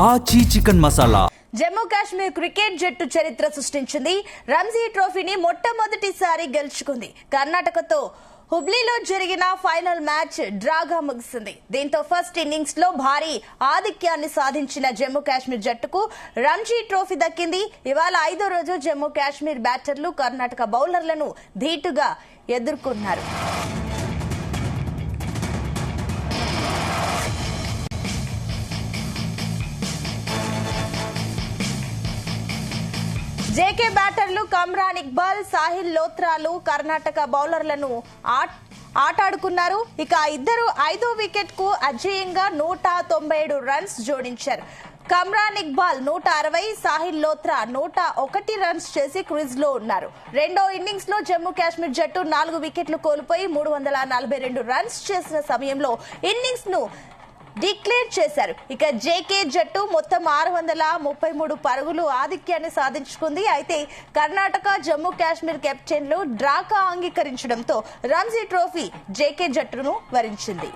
ఆచి chicken masala Jammu Kashmir cricket జట్టు చరిత్ర సృష్టించింది. రంజీ ట్రోఫీని మొట్టమొదటిసారి గెలుచుకుంది. కర్ణాటకతో హుబ్లీలో జరిగిన ఫైనల్ మ్యాచ్ డ్రాగా ముగిసింది. దీంతో ఫస్ట్ ఇన్నింగ్స్ లో భారీ ఆధిక్యాన్ని సాధించిన జమ్మూ కాశ్మీర్ జట్టుకు రంజీ ట్రోఫీ దక్కింది. ఇవాళ 5వ రోజు జమ్మూ కాశ్మీర్ బ్యాటర్లు కర్ణాటక బౌలర్లను ధీటుగా ఎదుర్కొన్నారు. జేకే బ్యాటర్లు కమ్రాన్ ఇక్బాల్, సాహిల్ లోత్రాలు కర్ణాటక బౌలర్లను ఆటాడుకున్నారు. ఇక ఇద్దరు 5వ వికెట్ కు అజేయంగా 197 రన్స్ జోడించారు. కమ్రాన్ ఇక్బాల్ 160, సాహిల్ లోత్రా 101 రన్స్ చేసి క్రీజ్ లో ఉన్నారు. రెండో ఇన్నింగ్స్ లో జమ్మూ కాశ్మీర్ జట్టు 4 వికెట్లు కోల్పోయి 342 రన్స్ చేసిన సమయంలో ఇన్నింగ్స్ ను డిక్లేర్ చేశారు. ఇక జేకే జట్టు మొత్తం 633 పరుగులు ఆధిక్యాన్ని సాధించుకుంది. అయితే కర్ణాటక జమ్మూ కాశ్మీర్ కెప్టెన్లు డ్రాకా అంగీకరించడంతో రంజీ ట్రోఫీ జేకే జట్టును వరించింది.